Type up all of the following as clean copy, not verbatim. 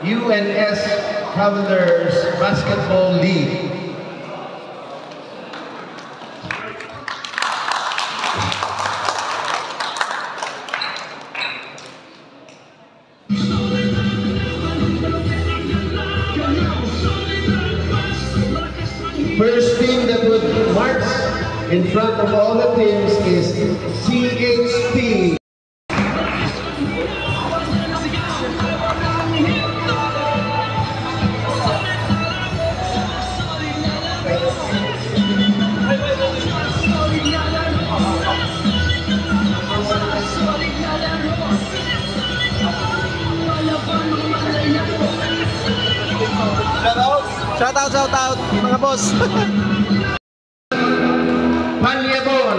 UNS Cavaliers Basketball League. First team that would march in front of all the teams is CHP. Shout out, mga boss. Palyabon.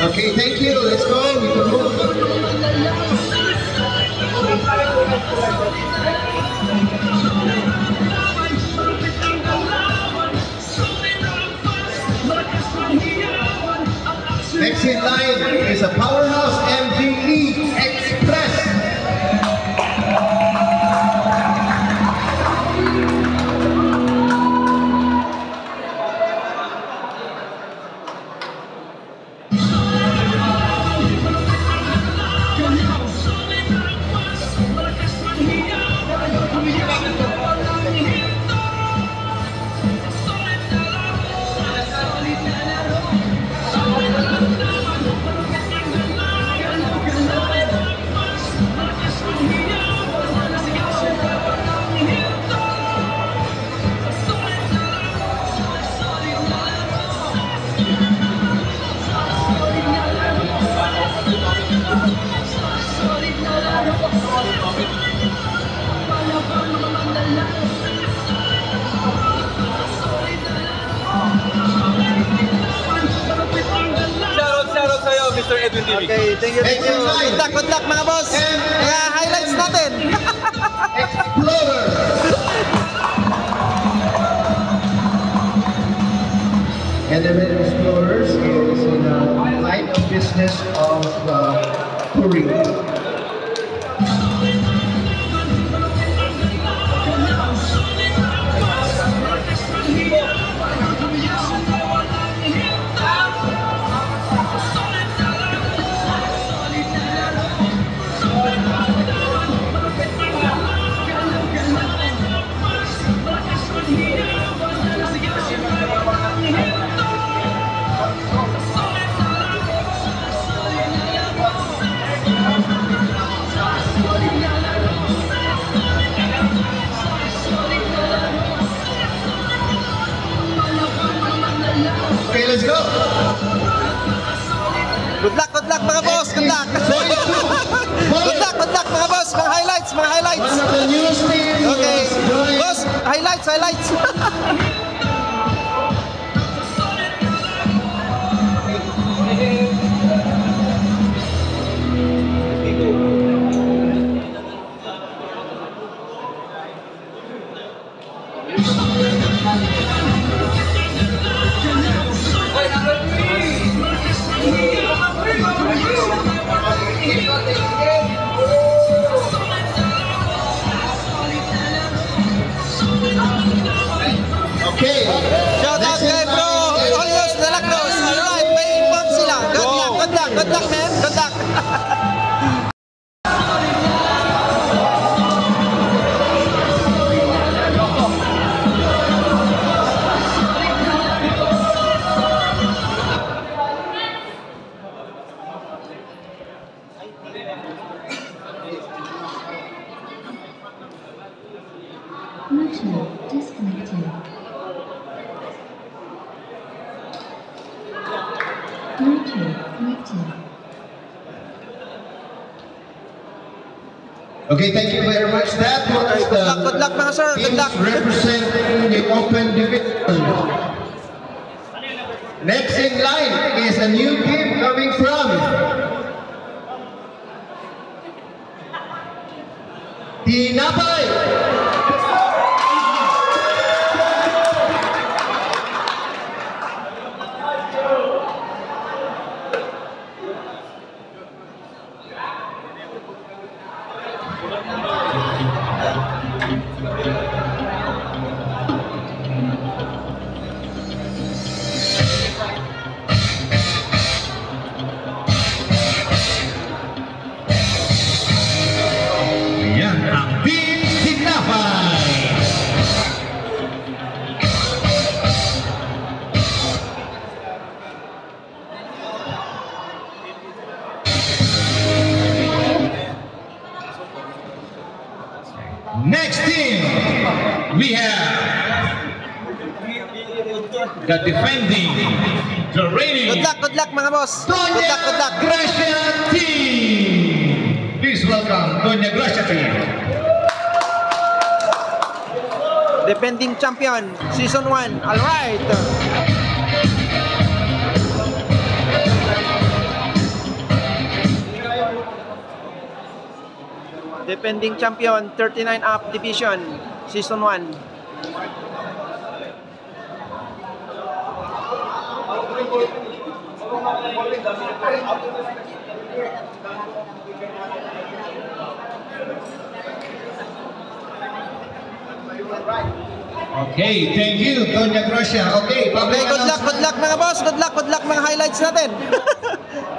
Okay, thank you. Let's go. We can move. Next in line is a powerhouse MGE Express. Shoutout sa'yo, Mr. Edwin TV. Okay, thank you. Good luck mga boss. Mga highlights natin. Explorer. Element Explorers is in the line of business of touring. Okay, let's go. Good luck mga boss. Good luck. Good luck mga boss. Mga highlights. One of the newest teams. Okay. Boss, highlights. Bluetooth connected. Okay, thank you very much. That was Good luck mga sir. Good teams luck. representing the open division. Next in line is a new team coming from Tinapay. Yan ang Team Tinapay. Next team, we have the defending, the reigning Good luck mga boss. Good luck. Gracia team. Please welcome Doña Gracia team. Defending champion, season 1. Alright. Defending champion, 39 up division, season 1. Okay, thank you, Doña Gracia. Okay, Okay, good luck mga boss. Good luck mga highlights natin.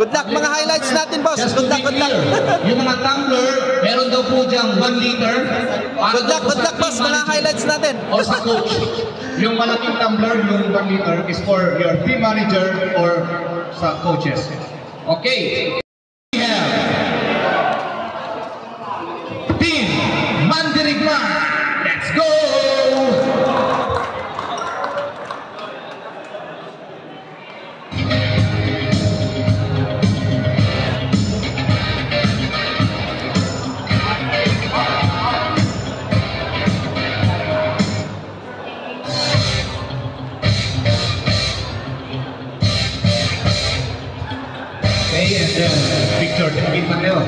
Good luck mga highlights natin, boss. Just to Good be luck. clear, yung mga tumbler, meron daw po diyang 1 liter. Good luck boss, mga highlights natin. O sa coach. Yung malaking tumbler, yung 1 liter is for your team manager or sa coaches. Okay. We have Team Mandirigma. Let's go! Okay, and then Victor David Mateo.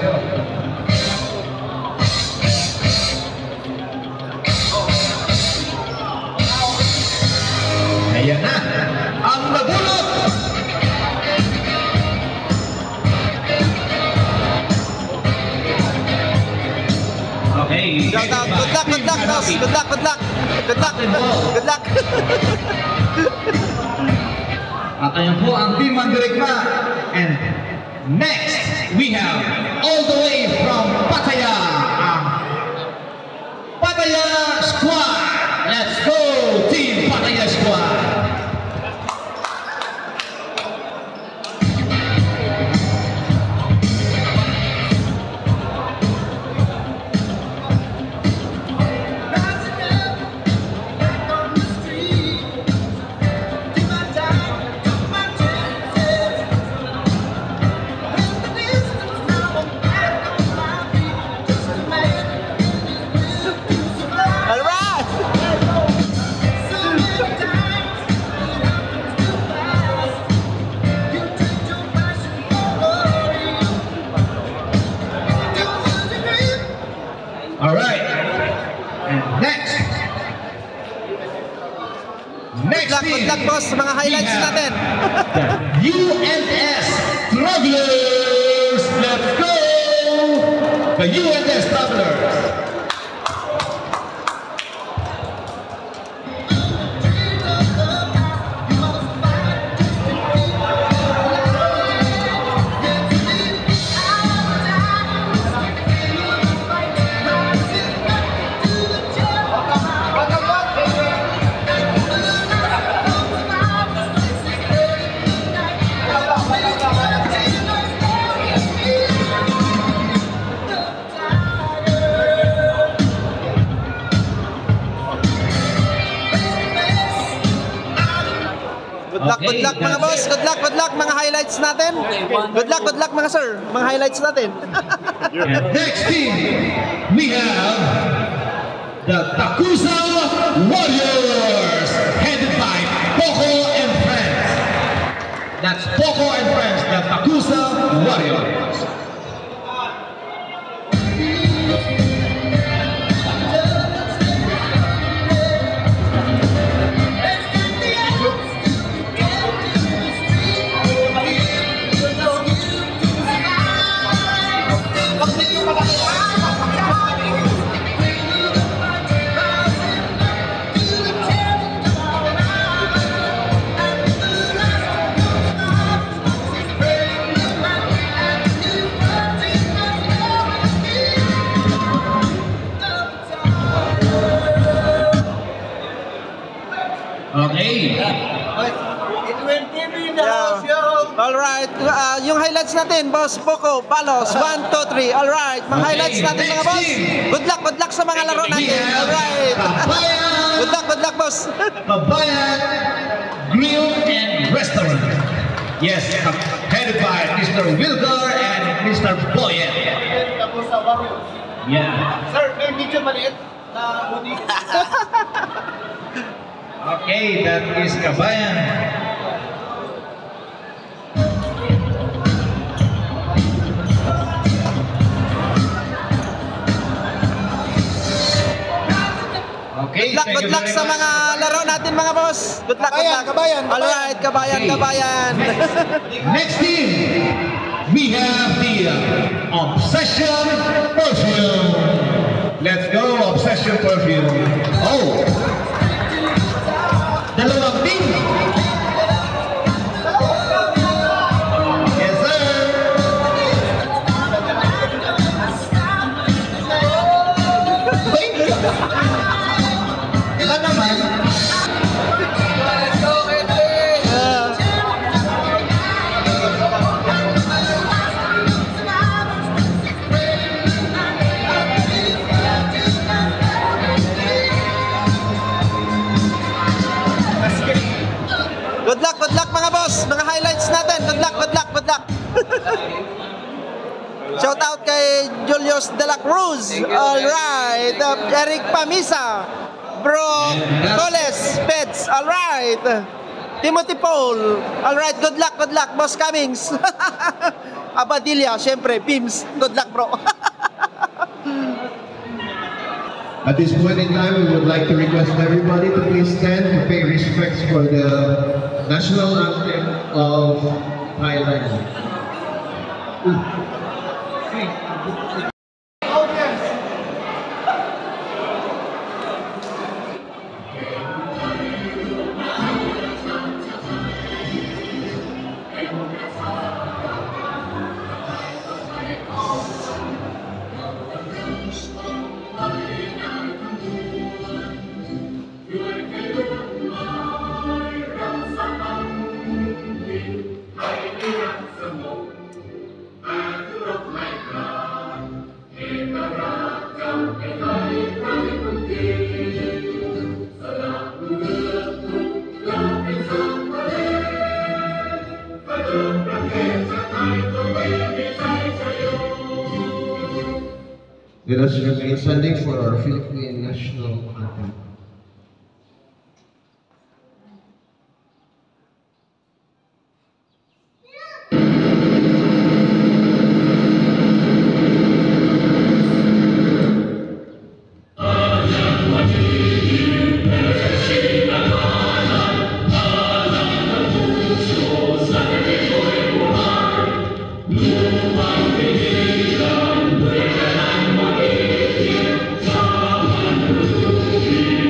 Ayan na, ang nabulot! Okay. Shout out. Good luck, boss. Good luck. At ayan po ang Team Mandirigma. And next, we have all the way from Pattaya, ang Pattaya Squad. Let's go, Team Pattaya Squad. Alright. All right. And next Good luck boss, mga highlights we have natin. the UNS Travelers. Let's go! The UNS Travelers. Good luck mga boss. Good luck mga highlights natin. Good luck mga sir. Mga highlights natin. And next team, we have the Takusa Warriors, headed by Poco and Friends. That's Poco and Friends, the Takusa Warriors. Okay. Alright, yung highlights natin, boss Poco, Palos, 1, 2, 3. Alright, mga highlights natin mga boss. Good luck sa mga laro natin. Alright. Good luck boss. Babayan Grill and Restaurant. Yes, headed by Mr. Wilgar and Mr. Boyen. Yeah. Sir, may medyo maliit na huni. Okay, that is Kabayan. Okay, Good luck sa mga laro natin mga boss. Good luck. Kabayan. Alright, kabayan. Next team, we have the Obsession Perfume. Let's go, Obsession Perfume. Oh! Dalawang team. Yes, sir. Ilan naman? Good luck mga boss. Mga highlights natin. Good luck. Shout out kay Julius De La Cruz. Alright. Eric Pamisa. Bro Coles Pets. Alright. Timothy Paul. Alright. Good luck. Boss Cummings. Abadilla. Syempre. Beams. Good luck bro. At this point in time, we would like to request everybody to please stand to pay respects for the national anthem of Thailand. Let us remain standing for our Philippine national anthem. Thank you.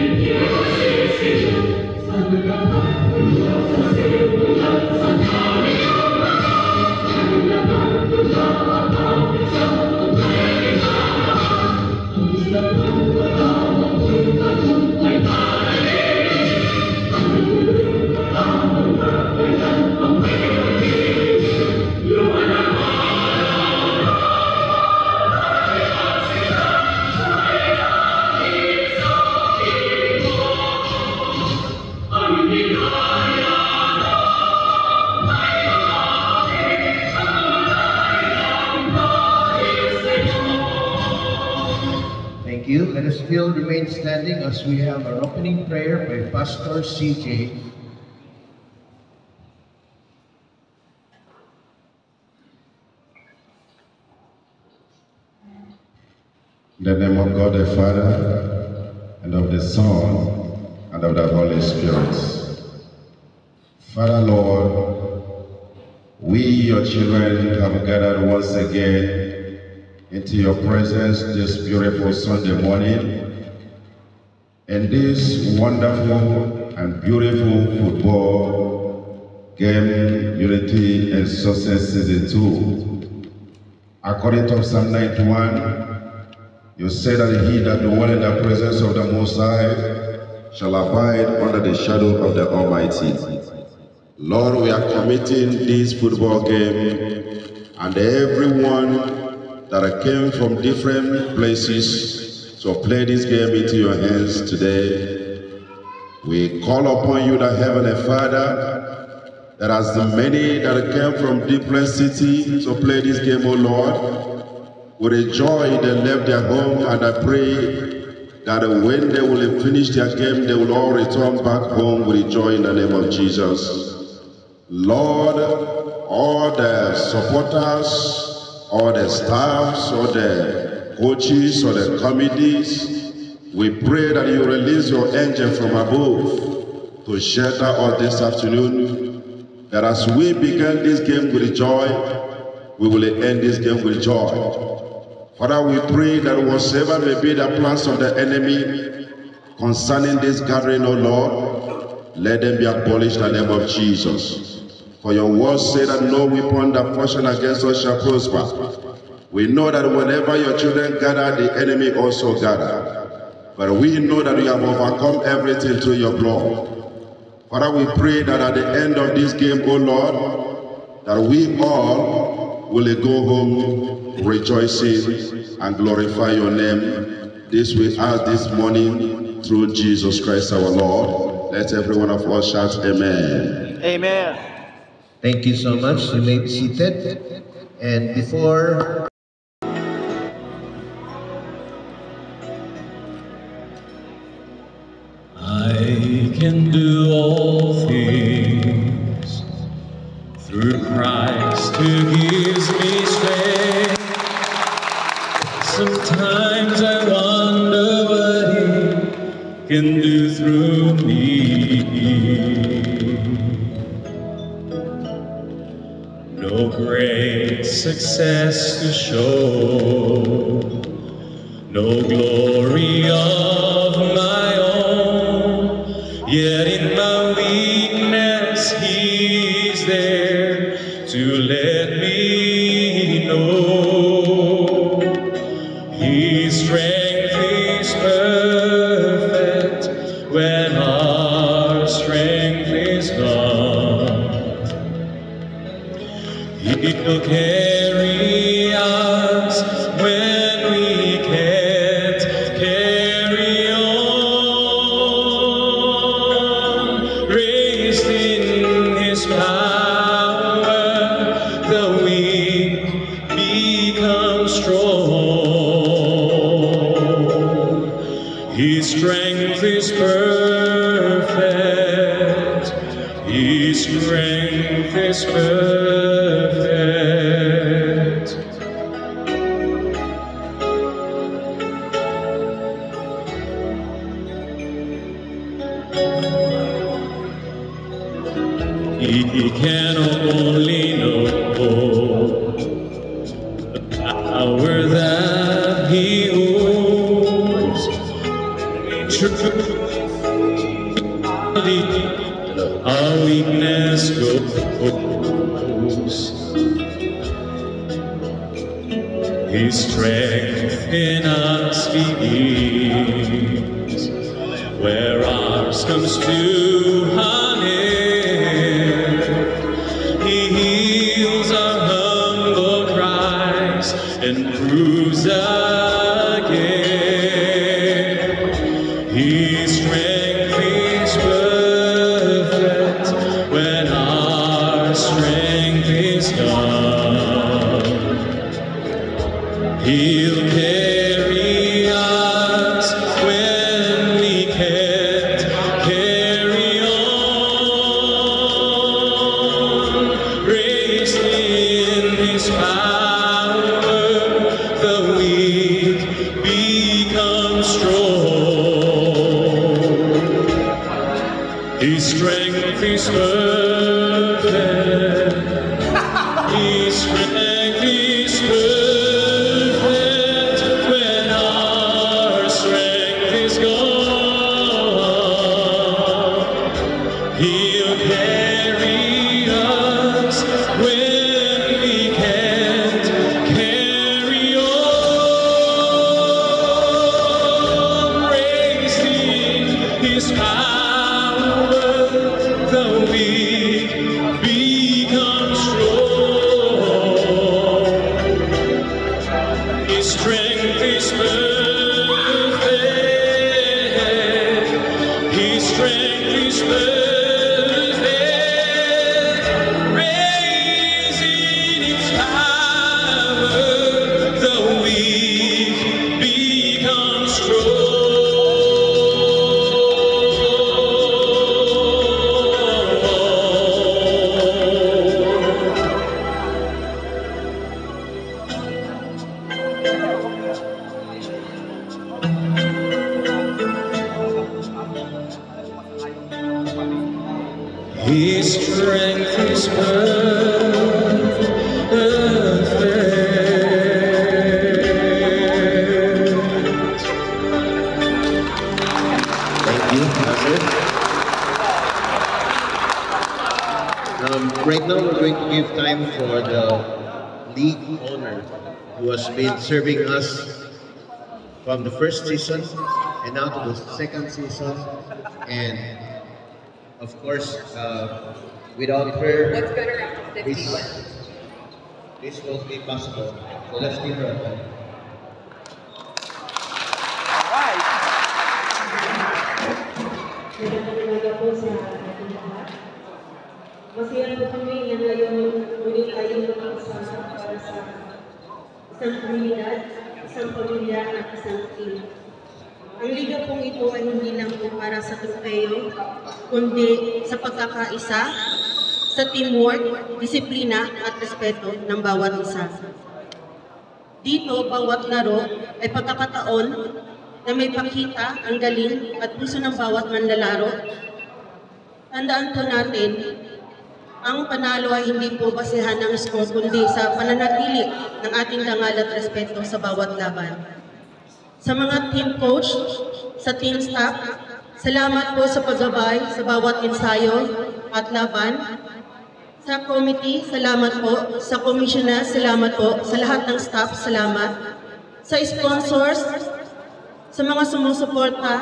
you. Let us still remain standing as we have our opening prayer by Pastor CJ. In the name of God the Father, and of the Son, and of the Holy Spirit. Father, Lord, we, your children, have gathered once again into your presence this beautiful Sunday morning. In this wonderful and beautiful football game, Unity and Success Season 2. According to Psalm 91, you say that he that dwell in the presence of the Most High shall abide under the shadow of the Almighty. Lord, we are committing this football game and everyone that came from different places to play this game into your hands today. We call upon you, the Heavenly Father, that as the many that came from different cities to play this game, O Lord, with a joy they left their home, and I pray that when they will finish their game, they will all return back home with joy in the name of Jesus. Lord, all the supporters, all the staffs, all the coaches, all the committees, we pray that you release your angel from above to shelter us this afternoon, that as we begin this game with joy, we will end this game with joy. Father, we pray that whatsoever may be the plans of the enemy concerning this gathering, O Lord, let them be abolished in the name of Jesus. For your word say that no weapon that fashion against us shall prosper. We know that whenever your children gather, the enemy also gather. But we know that we have overcome everything through your blood. Father, we pray that at the end of this game, O Lord, that we all will go home rejoicing and glorify your name. This we ask this morning through Jesus Christ our Lord. Let every one of us shout amen. Amen. Thank you so much. You may be seated. And before I can do all things through Christ who gives me strength. Sometimes I wonder what he can do through me. No great success to show, no glory of my own, yet in my weakness he's there to let me know his strength is perfect when our strength is gone. He'll carry us when we can't carry on. Raised in his power, the weak become strong. His strength is perfect. His strength is perfect. He can only know the power that he holds. Truly, our weakness goes. His strength in us begins where ours comes to an end. He heals our humble cries and proves again. His strength is perfect when our strength is gone. He'll carry us time for the league owner who has been serving us from the first season and now to the second season. And of course, without her, What's better after 50? this won't be possible. So let's give her a hand. Magandang umaga po sa ating lahat. Masaya po kami na ngayon muli tayong nakakasama para sa isang komunidad, isang pamilya at isang team. Ang liga pong ito ay hindi lang po para sa trofeo, kundi sa pagkakaisa, sa teamwork, disiplina at respeto ng bawat isa. Dito, bawat laro ay pagkakataon na may pakita ang galing at puso ng bawat manlalaro. Tandaan po natin, ang panalo ay hindi po basehan ng score kundi sa pananatili ng ating dangal at respeto sa bawat laban. Sa mga team coach, sa team staff, salamat po sa paggabay sa bawat ensayo at laban. Sa committee, salamat po. Sa commissioner, salamat po. Sa lahat ng staff, salamat. Sa sponsors, sa mga sumusuporta,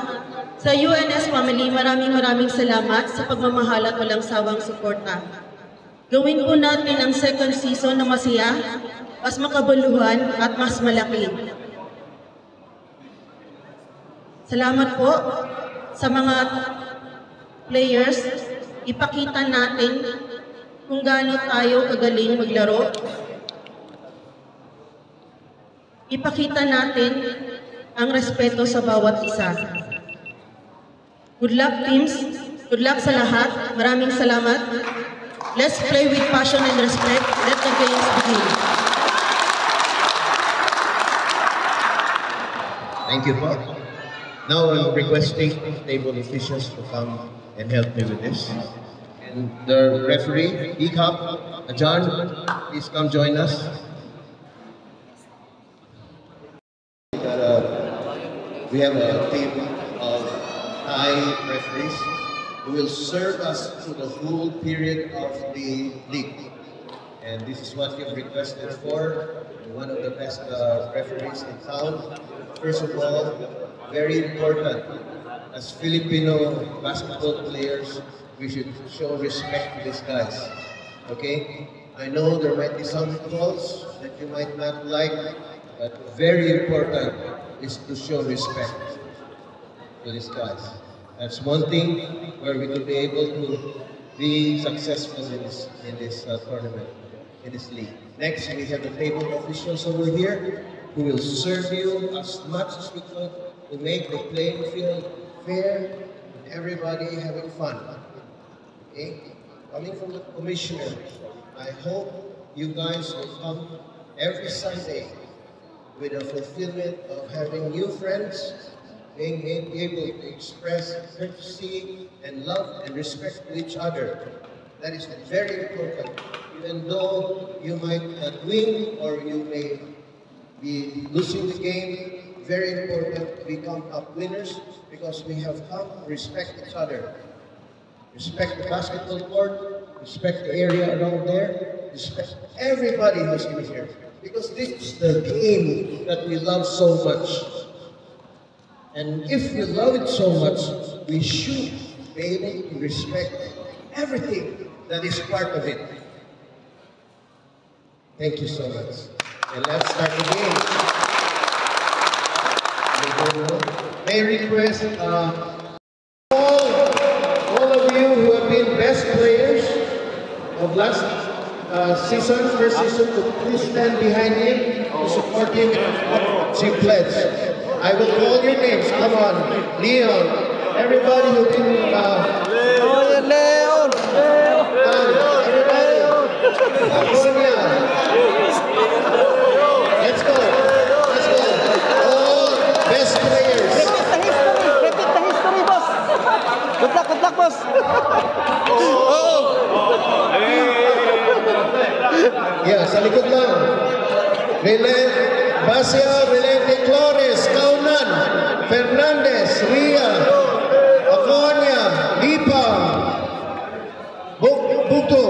sa UNS family, maraming salamat sa pagmamahal at walang sawang suporta. Gawin po natin ang second season na masaya, mas makabuluhan at mas malaki. Salamat po sa mga players. Ipakita natin kung gaano tayo kagaling maglaro. Ipakita natin ang respeto sa bawat isa. Good luck, teams. Good luck sa lahat. Maraming salamat. Let's play with passion and respect. Let the games begin. Thank you, Bob. Now I'm requesting table officials to come and help me with this. And the referee, Ikap, John, please come join us. We have a team of Thai referees who will serve us through the whole period of the league. And this is what we've requested for. One of the best referees in town. First of all, very important, as Filipino basketball players, we should show respect to these guys. Okay? I know there might be some calls that you might not like, but very important is to show respect to these guys. That's one thing where we will be able to be successful in this tournament, in this league. Next, we have the table officials over here who will serve you as much as we could to make the playing field fair and everybody having fun. Okay? Coming from the commissioner, I hope you guys will come every Sunday with a fulfillment of having new friends, being able to express courtesy and love and respect to each other. That is very important. Even though you might not win or you may be losing the game, very important we come up winners because we have come to respect each other. Respect the basketball court, respect the area around there, respect everybody who's in here. Because this is the game that we love so much. And if we love it so much, we should be able to respect everything that is part of it. Thank you so much. And let's start the game. May I request all of you who have been best players of last season, first season, to please stand behind him to support him in she pledge. I will call your names. Come on, Leon. Everybody who been Leon! everybody. Sonia. Let's go. Let's go. All best players. Repeat the history, boss! Good luck, boss! Yeah, sa likod lang. Basia, Relente Flores, Kaunan, Fernandez, Ria, Aconia, Lipa, Bugto,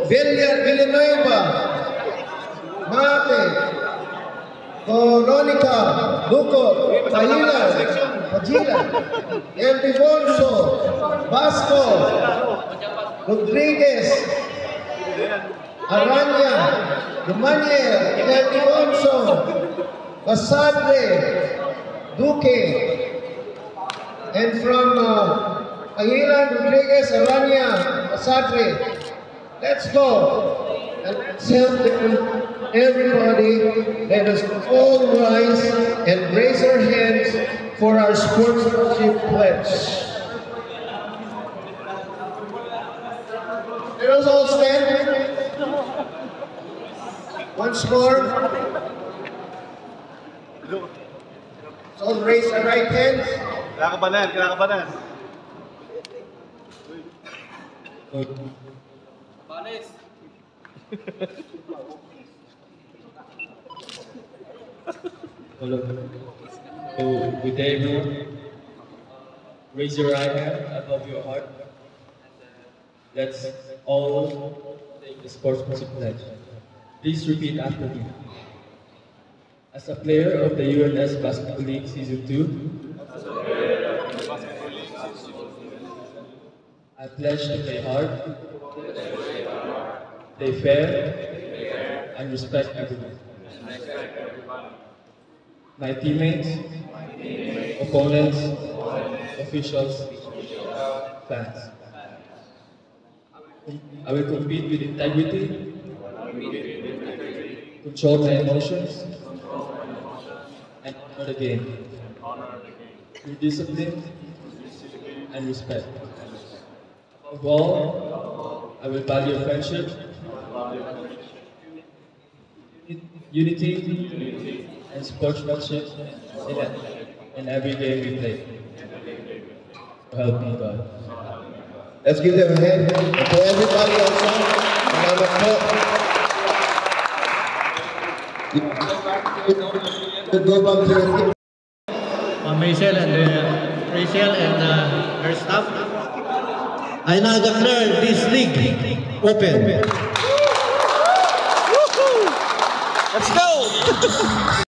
Villanueva, Mate, Veronica, Duco, Pahila, El Difonso, Vasco, Rodriguez, Aranya, Dumaniel, El Difonso, Basadre, Duque, and from Pahila, Rodriguez, Aranya, Basadre. Let's go. And let's help everybody. Let us all rise and raise our hands for our sportsmanship pledge. Let us all stand. Once more. So raise our right hands. Kinakabanan. Hello. So, good day, everyone. Raise your right hand above your heart. Let's all take the sportsmanship pledge. Please repeat after me. As a player of the UNS Basketball League Season 2, I pledge to play hard, play fair, and respect everyone. My teammates, opponents, officials, fans. I will compete with integrity, control my emotions, and honor the game through discipline and respect. Above all, I will value friendship, unity, and sportsmanship in every game we play. So help me God. Let's give them a hand. And to everybody also, salamat po. Go back to your Rachel and her staff. I now declare this league open. Let's go!